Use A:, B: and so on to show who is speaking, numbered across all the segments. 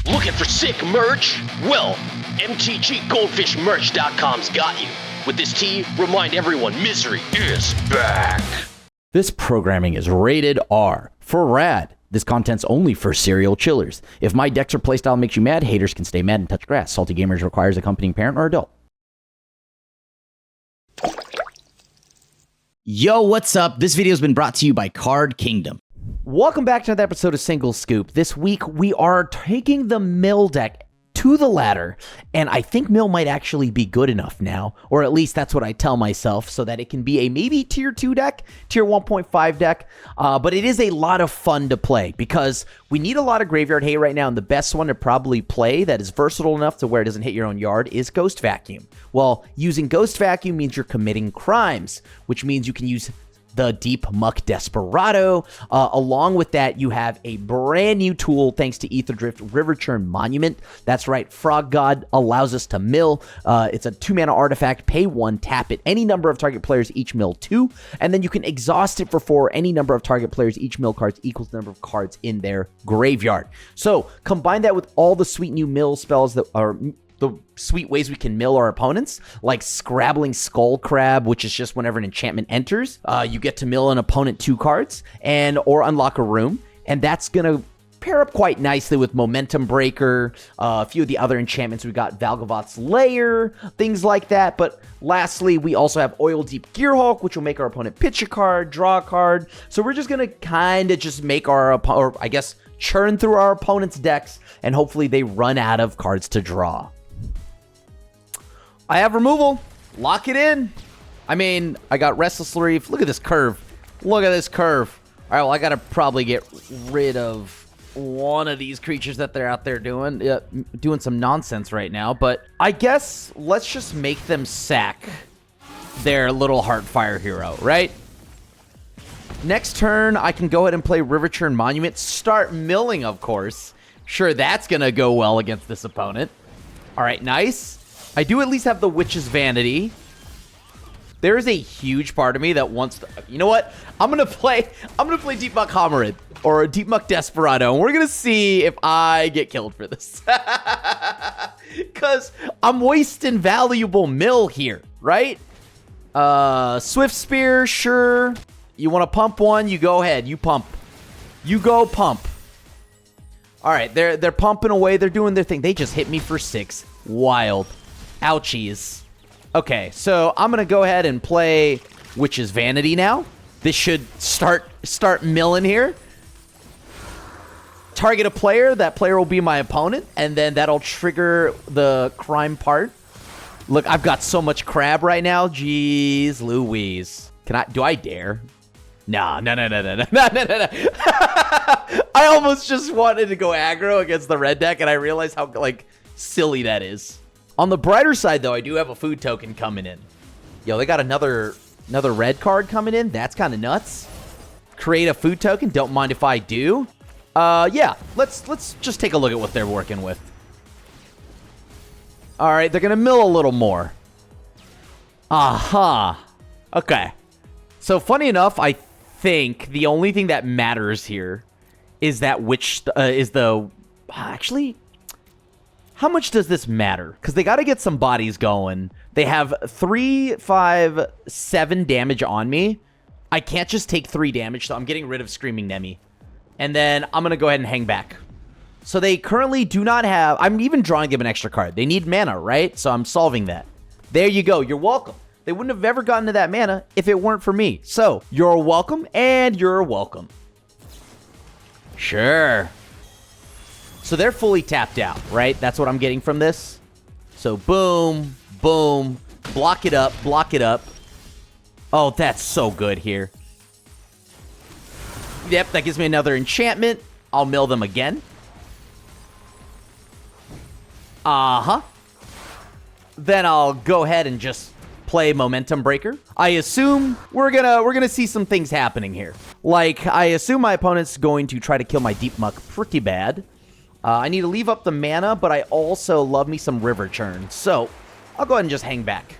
A: Looking for sick merch? Well, MTGGoldfishMerch.com's got you. With this tee, remind everyone misery is back.
B: This programming is rated R for rad. This content's only for serial chillers. If my decks or playstyle makes you mad, haters can stay mad and touch grass. Salty Gamers requires accompanying parent or adult.
C: Yo, what's up? This video has been brought to you by Card Kingdom.
B: Welcome back to another episode of Single Scoop. This week, we are taking the Mill deck to the ladder, and I think Mill might actually be good enough now, or at least that's what I tell myself, so that it can be a maybe tier 2 deck, tier 1.5 deck, but it is a lot of fun to play, because we need a lot of graveyard hate right now, and the best one to probably play that is versatile enough to where it doesn't hit your own yard is Ghost Vacuum. Well, using Ghost Vacuum means you're committing crimes, which means you can use the Deep Muck Desperado. Along with that, you have a brand new tool thanks to Ether Drift, Riverchurn Monument. That's right, Frog God allows us to mill. It's a 2-mana artifact, pay 1, tap it. Any number of target players each mill 2, and then you can exhaust it for 4. Any number of target players each mill cards equals the number of cards in their graveyard. So combine that with all the sweet new mill spells that are the sweet ways we can mill our opponents, like Scrabbling Skull Crab, which is just whenever an enchantment enters, you get to mill an opponent 2 cards or unlock a room, and that's gonna pair up quite nicely with Momentum Breaker, a few of the other enchantments. We got Valgavoth's Lair, things like that. But lastly, we also have Oil Deep Gearhulk, which will make our opponent pitch a card, draw a card. So we're just gonna kind of just make churn through our opponent's decks, and hopefully they run out of cards to draw. I have removal. Lock it in. I mean, I got Restless Reef. Look at this curve. Look at this curve. All right, well, I got to probably get rid of one of these creatures that they're out there doing some nonsense right now. But I guess let's just make them sack their little Heartfire hero, right? Next turn, I can go ahead and play Riverchurn Monument. Start milling, of course. Sure, that's going to go well against this opponent. All right, nice. I do at least have the Witch's Vanity. There is a huge part of me that wants to... You know what? I'm gonna play Deep Muck Homerid or Deep Muck Desperado, and we're gonna see if I get killed for this. Because I'm wasting valuable mill here, right? Swift Spear, sure. You want to pump one? You go ahead. You pump. You go pump. All right, they're pumping away. They're doing their thing. They just hit me for 6. Wild. Ouchies. Okay, so I'm going to go ahead and play Witch's Vanity now. This should start milling here. Target a player. That player will be my opponent, and then that'll trigger the crime part. Look, I've got so much crab right now. Jeez Louise. Do I dare? No. I almost just wanted to go aggro against the red deck, and I realized how, silly that is. On the brighter side, though, I do have a food token coming in. Yo, they got another red card coming in. That's kind of nuts. Create a food token. Don't mind if I do. Yeah, let's just take a look at what they're working with. All right, they're going to mill a little more. Aha. Okay. So, funny enough, I think the only thing that matters here is that actually... How much does this matter? Because they got to get some bodies going. They have 3, 5, 7 damage on me. I can't just take 3 damage, so I'm getting rid of Screaming Nemi. And then I'm going to go ahead and hang back. So they currently do not have... I'm even drawing them an extra card. They need mana, right? So I'm solving that. There you go. You're welcome. They wouldn't have ever gotten to that mana if it weren't for me. So you're welcome, and you're welcome. Sure. So they're fully tapped out, right? That's what I'm getting from this. So boom, boom, block it up, block it up. Oh, that's so good here. Yep, that gives me another enchantment. I'll mill them again. Uh-huh. Then I'll go ahead and just play Momentum Breaker. I assume we're gonna see some things happening here. Like, I assume my opponent's going to try to kill my Deep Muck pretty bad. I need to leave up the mana, but I also love me some Riverchurn. So, I'll go ahead and just hang back.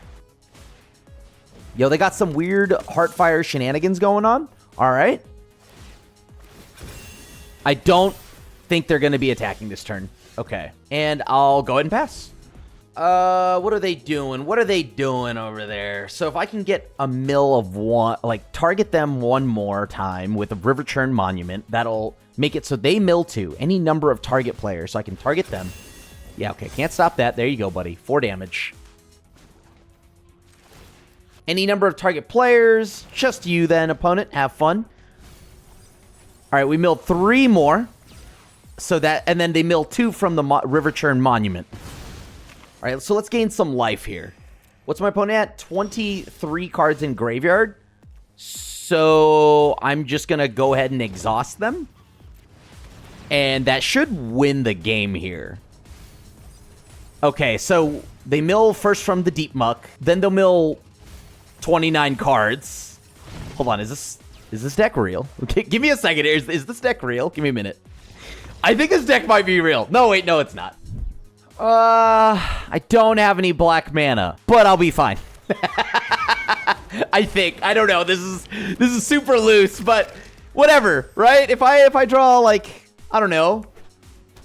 B: Yo, they got some weird Heartfire shenanigans going on. All right. I don't think they're going to be attacking this turn. Okay. And I'll go ahead and pass. What are they doing? What are they doing over there? So if I can get a mill of one, like target them one more time with a Riverchurn Monument, that'll make it so they mill 2. Any number of target players, so I can target them. Yeah, okay. Can't stop that. There you go, buddy. 4 damage. Any number of target players. Just you then, opponent. Have fun. All right, we milled 3 more. So that, and then they mill 2 from the Riverchurn Monument. All right, so let's gain some life here. What's my opponent at? 23 cards in graveyard. So I'm just going to go ahead and exhaust them. And that should win the game here. Okay, so they mill first from the Deep Muck. Then they'll mill 29 cards. Hold on, is this deck real? Okay, give me a second here. Is this deck real? Give me a minute. I think this deck might be real. No, wait, no, it's not. I don't have any black mana, but I'll be fine. I think. I don't know. This is super loose, but whatever, right? If I draw like, I don't know,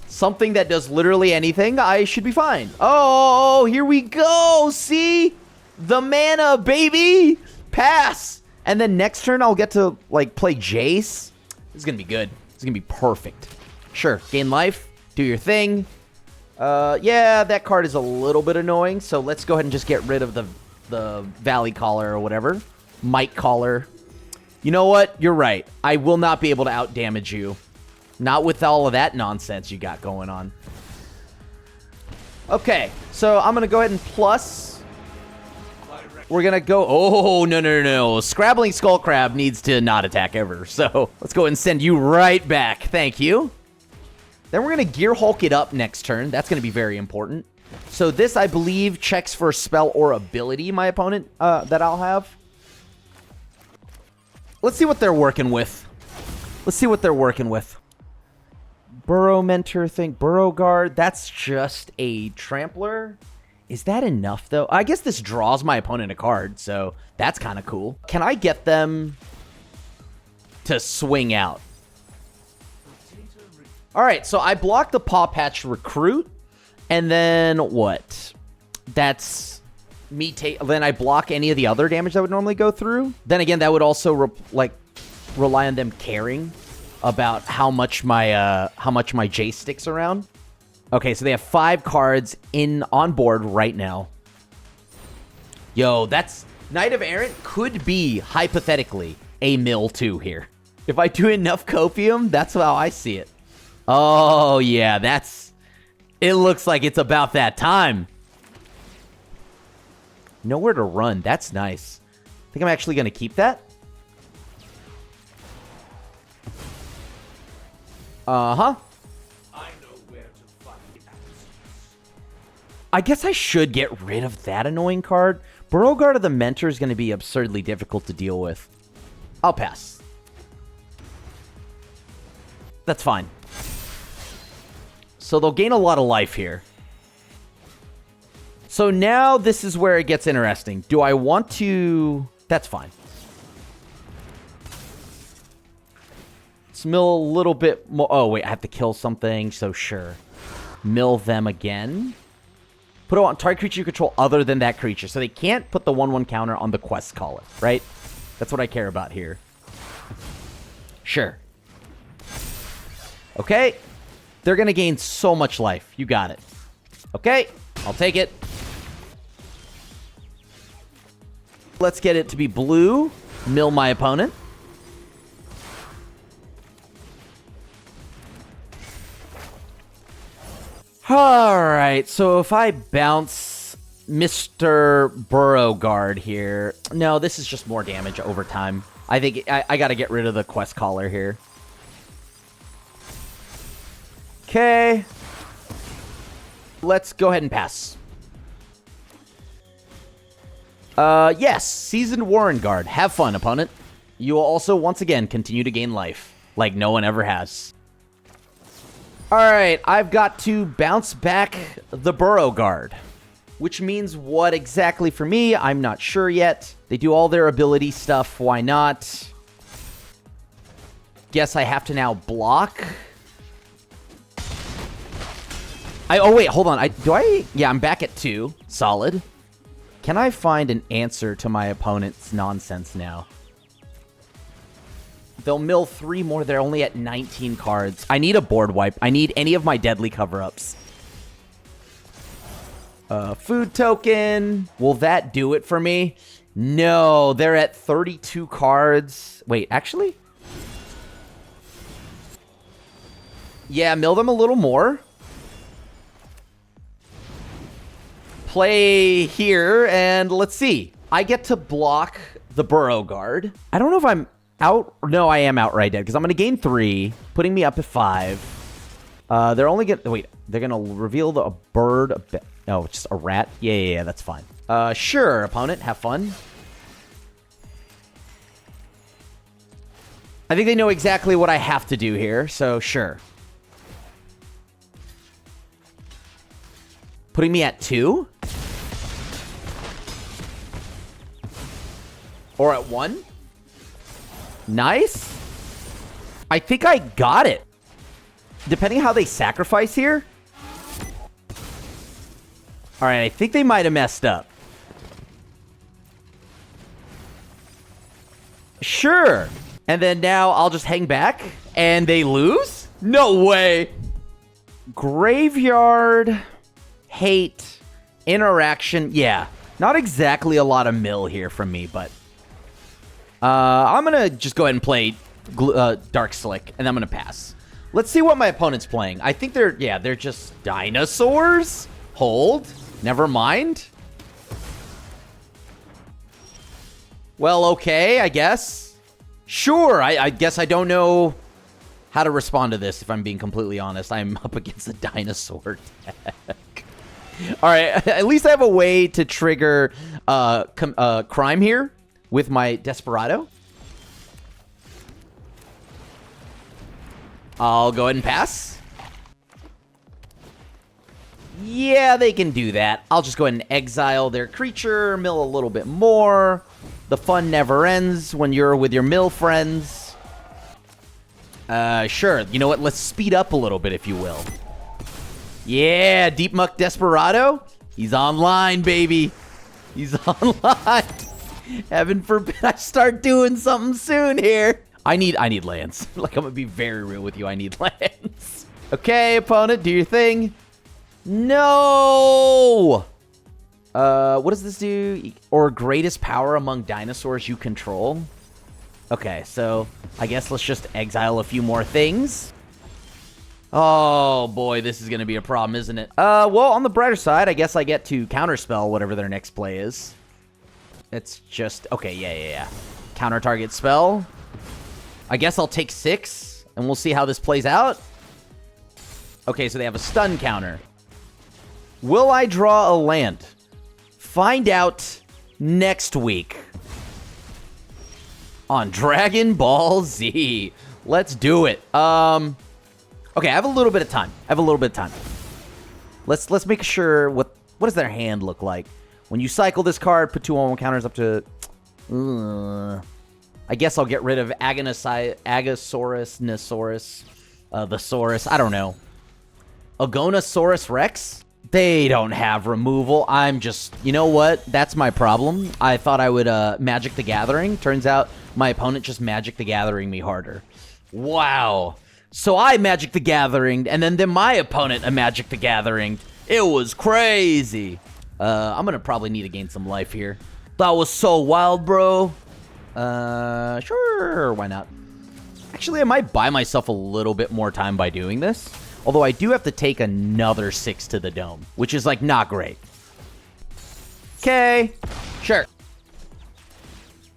B: something that does literally anything, I should be fine. Oh, here we go. See? The mana, baby. Pass. And then next turn I'll get to like play Jace. This is going to be good. This is going to be perfect. Sure. Gain life. Do your thing. Yeah, that card is a little bit annoying, so let's go ahead and just get rid of the Valley Caller or whatever. Might Caller. You know what? You're right. I will not be able to out-damage you. Not with all of that nonsense you got going on. Okay, so I'm going to go ahead and plus. We're going to go... Oh, no. Scrabbling Skullcrab needs to not attack ever, so let's go ahead and send you right back. Thank you. Then we're going to Gear Hulk it up next turn. That's going to be very important. So this, I believe, checks for spell or ability, my opponent, that I'll have. Let's see what they're working with. Burrow Mentor thing. Burrow Guard. That's just a Trampler. Is that enough, though? I guess this draws my opponent a card, so that's kind of cool. Can I get them to swing out? All right, so I blocked the Paw Patch Recruit, and then what? That's me then I block any of the other damage that would normally go through. Then again, that would also rely on them caring about how much my Jace sticks around. Okay, so they have 5 cards on board right now. Yo, that's Knight of Errant could be hypothetically a mill 2 here. If I do enough copium, that's how I see it. Oh, yeah, it looks like it's about that time. Nowhere to run. That's nice. I think I'm actually going to keep that. Uh-huh. I know where to find the answers. I guess I should get rid of that annoying card. Beauregard of the Mentor is going to be absurdly difficult to deal with. I'll pass. That's fine. So they'll gain a lot of life here. So now this is where it gets interesting. Do I want to... That's fine. Let's mill a little bit more. Oh, wait. I have to kill something. So sure. Mill them again. Put it on target creature you control other than that creature. So they can't put the 1/1 counter on the quest caller, right? That's what I care about here. Sure. Okay. They're going to gain so much life. You got it. Okay. I'll take it. Let's get it to be blue. Mill my opponent. Alright, so if I bounce Mr. Beauregard here... No, this is just more damage over time. I think I gotta get rid of the quest caller here. Okay. Let's go ahead and pass. Yes, Seasoned Warren Guard. Have fun, opponent. You will also, once again, continue to gain life, like no one ever has. Alright, I've got to bounce back the Beauregard. Which means what exactly for me? I'm not sure yet. They do all their ability stuff, why not? Guess I have to now block. Oh, wait, hold on. Yeah, I'm back at 2. Solid. Can I find an answer to my opponent's nonsense now? They'll mill 3 more. They're only at 19 cards. I need a board wipe. I need any of my deadly cover-ups. Food token. Will that do it for me? No, they're at 32 cards. Wait, actually? Yeah, mill them a little more. Play here, and let's see. I get to block the Burrow Guard. I don't know if I'm out. No, I am outright dead, because I'm going to gain 3, putting me up at 5. They're only going to... Wait, they're going to reveal a bird... No, just a rat? Yeah, that's fine. Sure, opponent, have fun. I think they know exactly what I have to do here, so sure. Putting me at 2? Or at 1? Nice. I think I got it. Depending how they sacrifice here. All right, I think they might have messed up. Sure. And then now I'll just hang back and they lose? No way. Graveyard, hate, interaction. Yeah, not exactly a lot of mill here from me, but I'm going to just go ahead and play Dark Slick, and I'm going to pass. Let's see what my opponent's playing. I think they're just dinosaurs. Hold. Never mind. Well, okay, I guess. Sure, I guess I don't know how to respond to this, if I'm being completely honest. I'm up against a dinosaur deck. All right, at least I have a way to trigger crime here with my Desperado. I'll go ahead and pass. Yeah, they can do that. I'll just go ahead and exile their creature, mill a little bit more. The fun never ends when you're with your mill friends. Sure. You know what? Let's speed up a little bit, if you will. Yeah, Deep Muck Desperado. He's online, baby. He's online. Heaven forbid I start doing something soon here. I need lands. Like, I'm gonna be very real with you. I need lands. Okay, opponent, do your thing. No! What does this do? Or greatest power among dinosaurs you control? Okay, so I guess let's just exile a few more things. Oh, boy, this is going to be a problem, isn't it? Well, on the brighter side, I guess I get to counterspell whatever their next play is. It's just... Okay, yeah. Counter target spell. I guess I'll take 6, and we'll see how this plays out. Okay, so they have a stun counter. Will I draw a land? Find out next week on Dragon Ball Z. Let's do it. Okay, I have a little bit of time. Let's make sure what does their hand look like? When you cycle this card, put 2 on-1 counters up to... I guess I'll get rid of Agasaurus, Nosaurus, the Saurus. I don't know. Agonosaurus Rex? They don't have removal. I'm just... You know what? That's my problem. I thought I would Magic the Gathering. Turns out my opponent just Magic the Gathering me harder. Wow. So I Magic the Gathering, and then my opponent Magic the Gathering. It was crazy. I'm gonna probably need to gain some life here. That was so wild, bro. Sure, why not? Actually, I might buy myself a little bit more time by doing this. Although I do have to take another 6 to the dome, which is, like, not great. Okay, sure.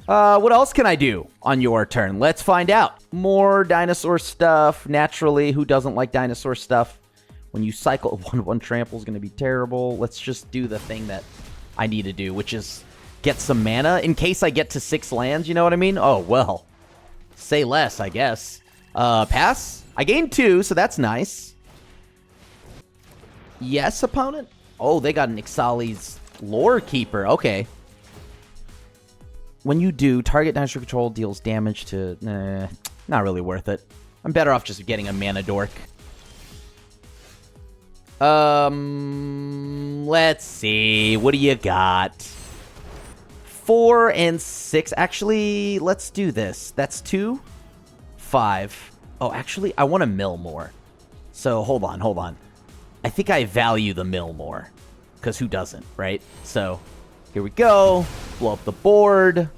B: What else can I do on your turn? Let's find out. More dinosaur stuff. Naturally, who doesn't like dinosaur stuff? When you cycle, 1/1 trample is going to be terrible. Let's just do the thing that I need to do, which is get some mana in case I get to 6 lands, you know what I mean? Oh, well. Say less, I guess. Pass? I gained 2, so that's nice. Yes, opponent? Oh, they got an Ixali's Lore Keeper. Okay. When you do, target dinosaur control deals damage to... not really worth it. I'm better off just getting a mana dork. Let's see. What do you got? 4 and 6. Actually, let's do this. That's 2, 5. Oh, actually, I want to mill more. So, hold on. I think I value the mill more. Because who doesn't, right? So, here we go. Blow up the board.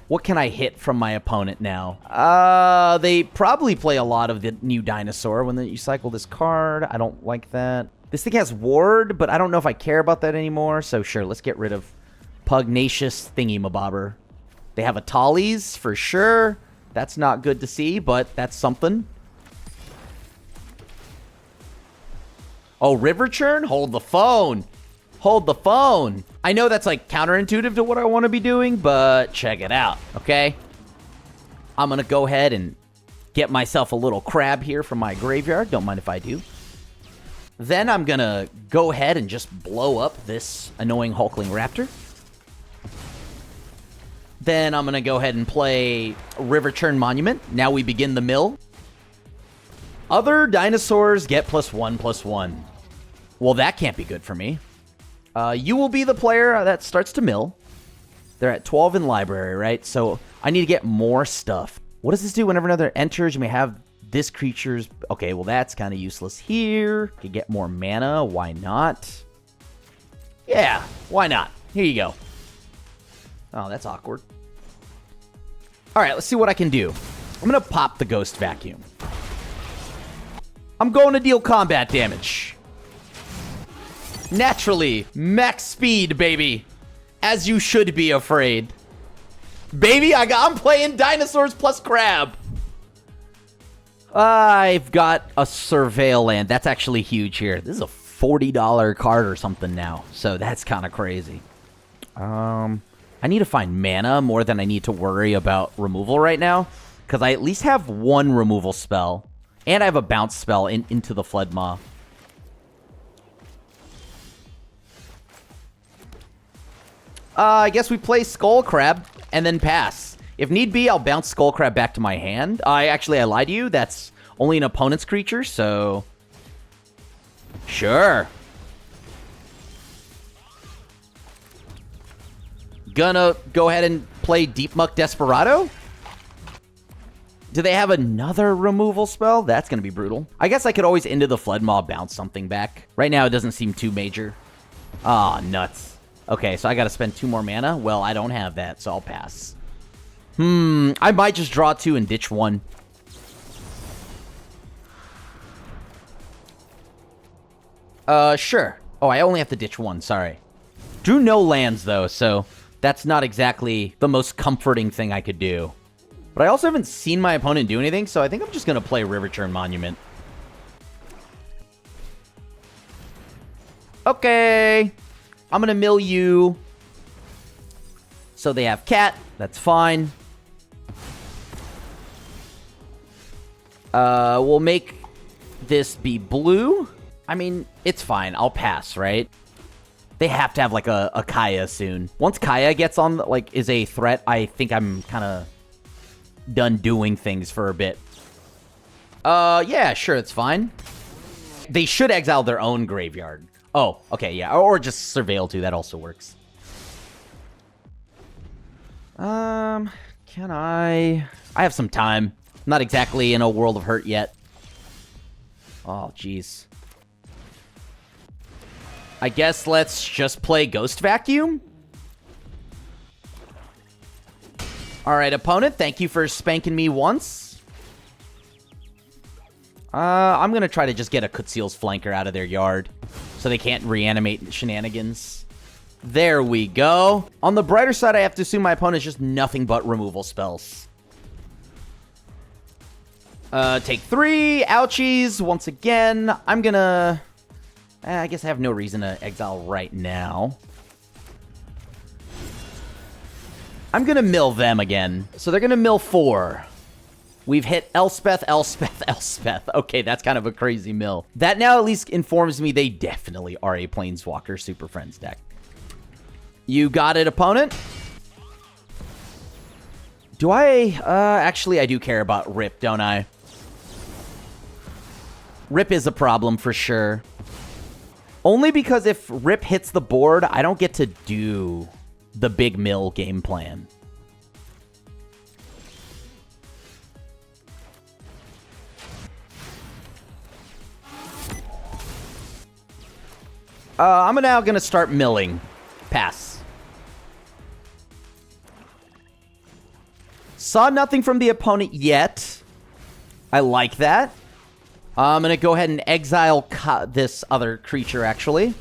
B: What can I hit from my opponent now? They probably play a lot of the new dinosaur when you cycle this card. I don't like that. This thing has ward, but I don't know if I care about that anymore. So sure, let's get rid of Pugnacious Thingy-mabobber. They have a Tallies for sure. That's not good to see, but that's something. Oh, Riverchurn? Hold the phone. Hold the phone. I know that's like counterintuitive to what I want to be doing, but check it out, okay? I'm going to go ahead and get myself a little crab here from my graveyard. Don't mind if I do. Then I'm going to go ahead and just blow up this annoying Hulkling Raptor. Then I'm going to go ahead and play Riverchurn Monument. Now we begin the mill. Other dinosaurs get +1/+1. Well, that can't be good for me. You will be the player that starts to mill. They're at 12 in library, right? So I need to get more stuff. What does this do? Whenever another enters, you may have this creature's... Okay, well, that's kind of useless here. Could get more mana. Why not? Yeah, why not? Here you go. Oh, that's awkward. All right, let's see what I can do. I'm going to pop the Ghost Vacuum. I'm going to deal combat damage. Naturally, max speed, baby. As you should be afraid. Baby, I'm playing dinosaurs plus crab. I've got a Surveil land. That's actually huge here. This is a $40 card or something now. So that's kind of crazy. I need to find mana more than I need to worry about removal right now. Because I at least have one removal spell. And I have a bounce spell into the Fledmaw. I guess we play Skull Crab and then pass. If need be, I'll bounce Skull Crab back to my hand. I lied to you. That's only an opponent's creature, so... Sure. Gonna go ahead and play Deep Muck Desperado? Do they have another removal spell? That's gonna be brutal. I guess I could always into the Fledmaw bounce something back. Right now, it doesn't seem too major. Ah, nuts. Okay, so I gotta spend 2 more mana? Well, I don't have that, so I'll pass. I might just draw 2 and ditch 1. Sure. Oh, I only have to ditch 1, sorry. Drew no lands, though, so that's not exactly the most comforting thing I could do. But I also haven't seen my opponent do anything, so I think I'm just gonna play Riverchurn Monument. Okay. I'm gonna mill you. So they have cat. That's fine. We'll make this be blue. I mean, it's fine. I'll pass, right? They have to have, like, a Kaya soon. Once Kaya gets on, like, is a threat, I think I'm kind of done doing things for a bit. Yeah, sure, it's fine. They should exile their own graveyard. Oh, okay, yeah. Or just Surveil, too. That also works. Can I have some time. I'm not exactly in a world of hurt yet. Oh, jeez. I guess let's just play Ghost Vacuum. Alright, opponent. Thank you for spanking me once. I'm gonna try to just get a Kutziel's Flanker out of their yard. So they can't reanimate shenanigans. There we go. On the brighter side, I have to assume my opponent is just nothing but removal spells. Take 3. Ouchies. Once again, I'm gonna... I guess I have no reason to exile right now. I'm gonna mill them again. So they're gonna mill 4. We've hit Elspeth, Elspeth, Elspeth. Okay, that's kind of a crazy mill. That now at least informs me they definitely are a Planeswalker Super Friends deck. You got it, opponent? Do I? Actually, I do care about Rip, don't I? Rip is a problem for sure. Only because if Rip hits the board, I don't get to do the big mill game plan. I'm now going to start milling. Pass. Saw nothing from the opponent yet. I like that. I'm going to go ahead and exile this other creature, actually.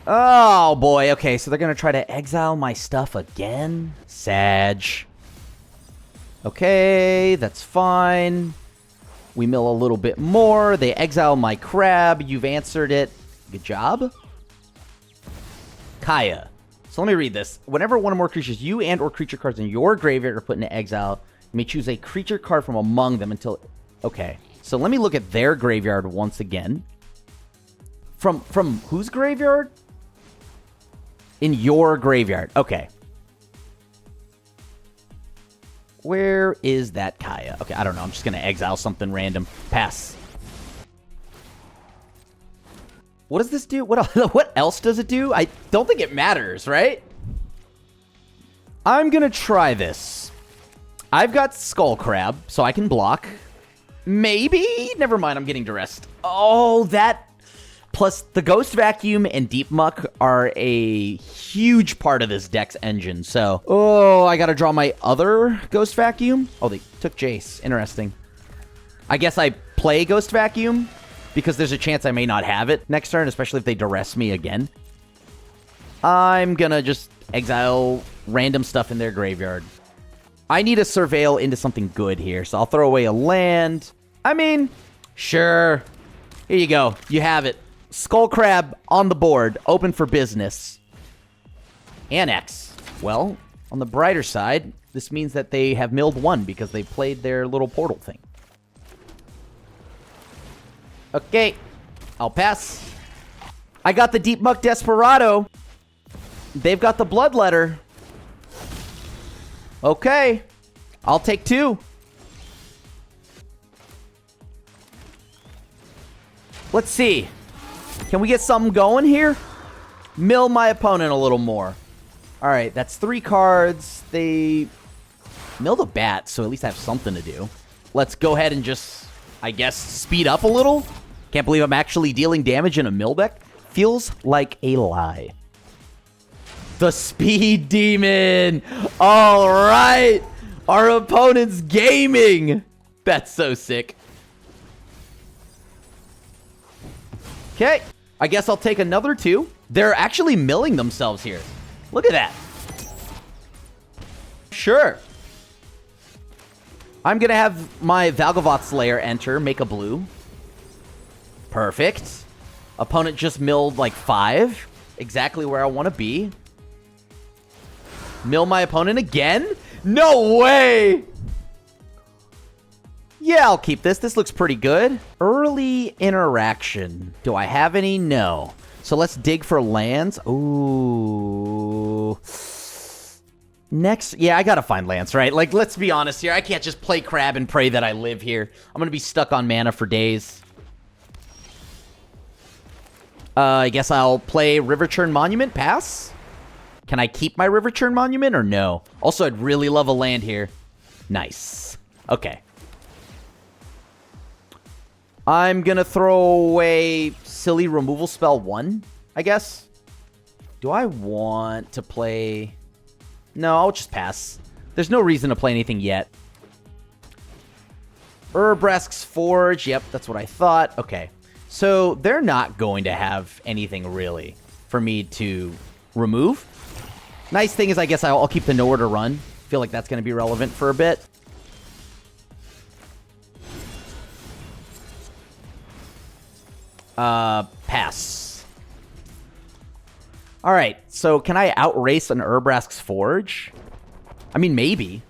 B: Oh, boy. Okay, so they're going to try to exile my stuff again? Sag. Okay, that's fine. We mill a little bit more. They exile my crab. You've answered it. Good job. Kaya. So let me read this. Whenever one or more creatures, you and or creature cards in your graveyard are put into exile, you may choose a creature card from among them until... Okay, so let me look at their graveyard once again. From whose graveyard? In your graveyard. Okay. Where is that Kaya? Okay, I don't know. I'm just going to exile something random. Pass. What does this do? What else does it do? I don't think it matters, right? I'm going to try this. I've got Skull Crab, so I can block. Maybe? Never mind, I'm getting duressed. Oh, that... Plus, the Ghost Vacuum and Deep Muck are a huge part of this deck's engine, so... Oh, I gotta draw my other Ghost Vacuum? Oh, they took Jace. Interesting. I guess I play Ghost Vacuum, because there's a chance I may not have it next turn, especially if they duress me again. I'm gonna just exile random stuff in their graveyard. I need to surveil into something good here, so I'll throw away a land. I mean, sure. Here you go. You have it. Skull Crab on the board, open for business. Annex. Well, on the brighter side, this means that they have milled one because they played their little portal thing. Okay, I'll pass. I got the Deep Muck Desperado. They've got the Bloodletter. Okay, I'll take two. Let's see. Can we get something going here? Mill my opponent a little more. All right, that's 3 cards. They milled a bat, so at least I have something to do. Let's go ahead and just, I guess, speed up a little. Can't believe I'm actually dealing damage in a mill deck. Feels like a lie. The Speed Demon. All right. Our opponent's gaming. That's so sick. Okay. I guess I'll take another 2. They're actually milling themselves here. Look at that. Sure. I'm going to have my Valgavoth Slayer enter, make a blue. Perfect. Opponent just milled like 5. Exactly where I want to be. Mill my opponent again? No way! Yeah, I'll keep this. This looks pretty good. Early interaction. Do I have any? No. So let's dig for lands. Ooh. Next. Yeah, I gotta find lands, right? Like, let's be honest here. I can't just play crab and pray that I live here. I'm gonna be stuck on mana for days. I guess I'll play Riverchurn Monument. Pass. Can I keep my Riverchurn Monument or no? Also, I'd really love a land here. Nice. Okay. I'm going to throw away silly removal spell 1, I guess. Do I want to play... No, I'll just pass. There's no reason to play anything yet. Urbrask's Forge. Yep, that's what I thought. Okay. So they're not going to have anything really for me to remove. Nice thing is I guess I'll keep the Nowhere to Run. Feel like that's going to be relevant for a bit. Pass. Alright, so can I outrace an Urbrask's Forge? I mean, maybe.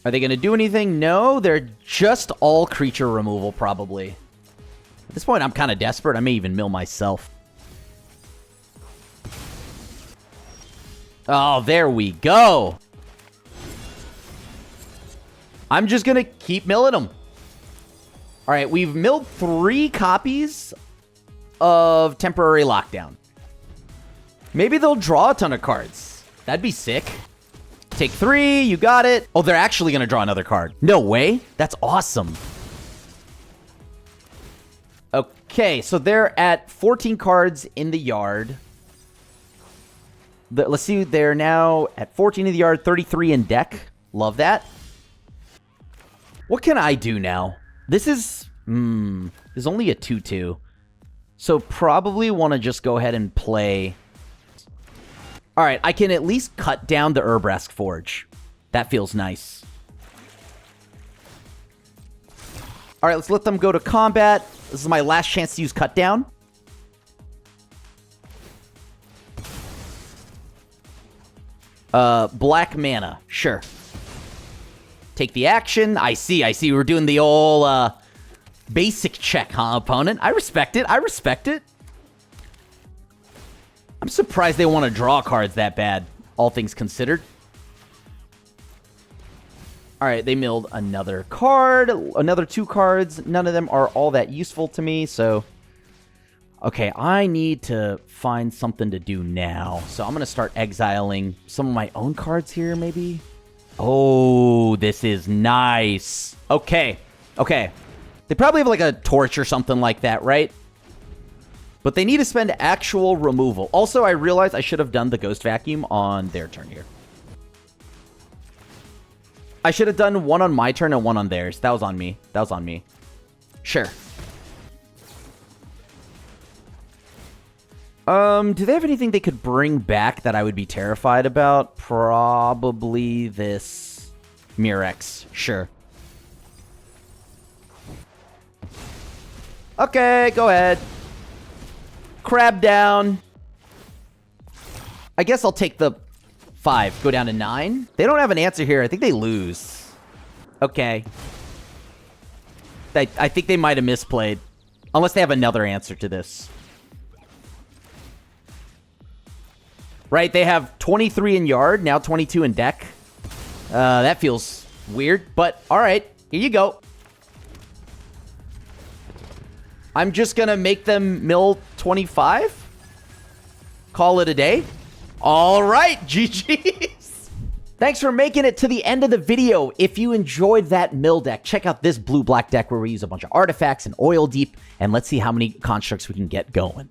B: Are they going to do anything? No, they're just all creature removal, probably. At this point, I'm kind of desperate. I may even mill myself. Oh, there we go. I'm just going to keep milling them. All right, we've milled 3 copies of Temporary Lockdown. Maybe they'll draw a ton of cards. That'd be sick. Take 3, you got it. Oh, they're actually going to draw another card. No way. That's awesome. Okay, so they're at 14 cards in the yard. Let's see, they're now at 14 in the yard, 33 in deck. Love that. What can I do now? This is... there's only a 2-2. So probably want to just go ahead and play... All right, I can at least cut down the Urbrask Forge. That feels nice. All right, let's let them go to combat. This is my last chance to use cut down. Black mana. Sure. Take the action. I see. We're doing the old basic check, huh, opponent? I respect it. I'm surprised they want to draw cards that bad, all things considered. All right, they milled another card, another 2 cards. None of them are all that useful to me, so... Okay, I need to find something to do now. So I'm going to start exiling some of my own cards here, maybe? Oh, this is nice. Okay. They probably have like a torch or something like that, right? But they need to spend actual removal. Also, I realized I should have done the Ghost Vacuum on their turn here. I should have done one on my turn and one on theirs. That was on me. Sure. Do they have anything they could bring back that I would be terrified about? Probably this Murex. Sure. Okay, go ahead. Crab down. I guess I'll take the 5. Go down to 9. They don't have an answer here. I think they lose. Okay. I think they might have misplayed. Unless they have another answer to this. Right, they have 23 in yard, now 22 in deck. That feels weird, but all right, here you go. I'm just going to make them mill 25. Call it a day. All right, GG's. Thanks for making it to the end of the video. If you enjoyed that mill deck, check out this blue-black deck where we use a bunch of artifacts and oil deep, and let's see how many constructs we can get going.